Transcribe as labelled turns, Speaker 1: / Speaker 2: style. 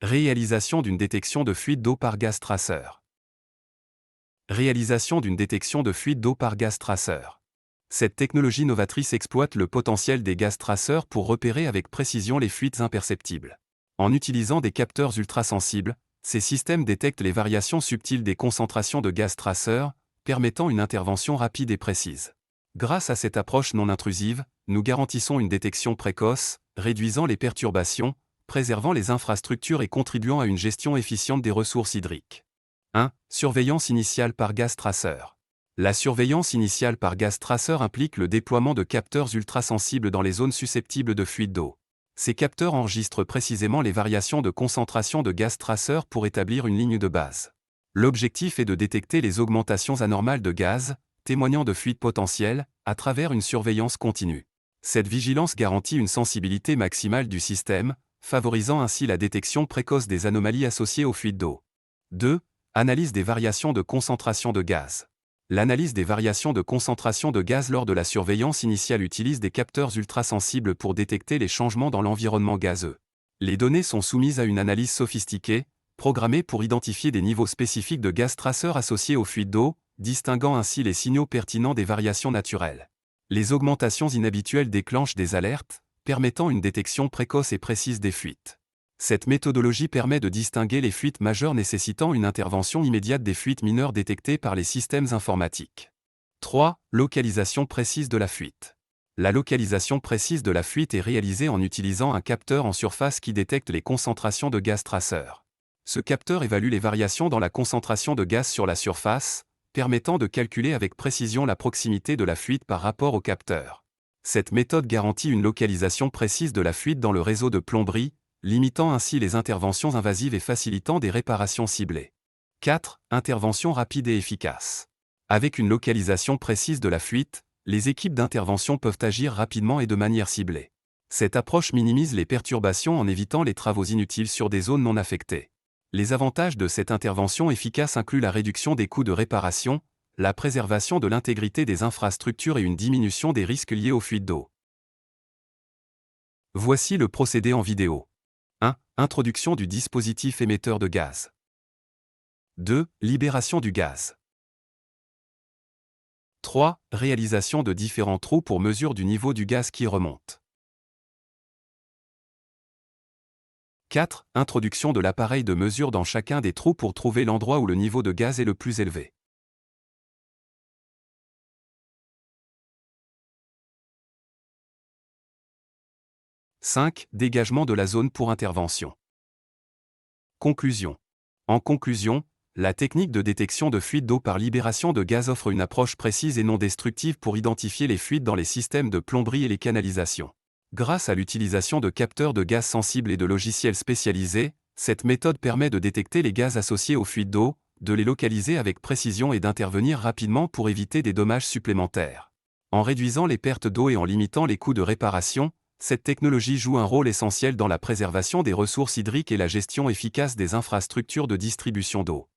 Speaker 1: Réalisation d'une détection de fuite d'eau par gaz traceur. Réalisation d'une détection de fuite d'eau par gaz traceur. Cette technologie novatrice exploite le potentiel des gaz traceurs pour repérer avec précision les fuites imperceptibles. En utilisant des capteurs ultrasensibles, ces systèmes détectent les variations subtiles des concentrations de gaz traceurs, permettant une intervention rapide et précise. Grâce à cette approche non intrusive, nous garantissons une détection précoce, réduisant les perturbations, préservant les infrastructures et contribuant à une gestion efficiente des ressources hydriques. 1. Surveillance initiale par gaz traceur. La surveillance initiale par gaz traceur implique le déploiement de capteurs ultrasensibles dans les zones susceptibles de fuite d'eau. Ces capteurs enregistrent précisément les variations de concentration de gaz traceur pour établir une ligne de base. L'objectif est de détecter les augmentations anormales de gaz, témoignant de fuites potentielles, à travers une surveillance continue. Cette vigilance garantit une sensibilité maximale du système, favorisant ainsi la détection précoce des anomalies associées aux fuites d'eau. 2. Analyse des variations de concentration de gaz. L'analyse des variations de concentration de gaz lors de la surveillance initiale utilise des capteurs ultrasensibles pour détecter les changements dans l'environnement gazeux. Les données sont soumises à une analyse sophistiquée, programmée pour identifier des niveaux spécifiques de gaz traceurs associés aux fuites d'eau, distinguant ainsi les signaux pertinents des variations naturelles. Les augmentations inhabituelles déclenchent des alertes, permettant une détection précoce et précise des fuites. Cette méthodologie permet de distinguer les fuites majeures nécessitant une intervention immédiate des fuites mineures détectées par les systèmes informatiques. 3. Localisation précise de la fuite. La localisation précise de la fuite est réalisée en utilisant un capteur en surface qui détecte les concentrations de gaz traceur. Ce capteur évalue les variations dans la concentration de gaz sur la surface, permettant de calculer avec précision la proximité de la fuite par rapport au capteur. Cette méthode garantit une localisation précise de la fuite dans le réseau de plomberie, limitant ainsi les interventions invasives et facilitant des réparations ciblées. 4. Intervention rapide et efficace. Avec une localisation précise de la fuite, les équipes d'intervention peuvent agir rapidement et de manière ciblée. Cette approche minimise les perturbations en évitant les travaux inutiles sur des zones non affectées. Les avantages de cette intervention efficace incluent la réduction des coûts de réparation, la préservation de l'intégrité des infrastructures et une diminution des risques liés aux fuites d'eau. Voici le procédé en vidéo. 1. Introduction du dispositif émetteur de gaz. 2. Libération du gaz. 3. Réalisation de différents trous pour mesure du niveau du gaz qui remonte. 4. Introduction de l'appareil de mesure dans chacun des trous pour trouver l'endroit où le niveau de gaz est le plus élevé. « 5. Dégagement de la zone pour intervention. Conclusion. En conclusion, la technique de détection de fuite d'eau par libération de gaz offre une approche précise et non destructive pour identifier les fuites dans les systèmes de plomberie et les canalisations. Grâce à l'utilisation de capteurs de gaz sensibles et de logiciels spécialisés, cette méthode permet de détecter les gaz associés aux fuites d'eau, de les localiser avec précision et d'intervenir rapidement pour éviter des dommages supplémentaires. En réduisant les pertes d'eau et en limitant les coûts de réparation, cette technologie joue un rôle essentiel dans la préservation des ressources hydriques et la gestion efficace des infrastructures de distribution d'eau.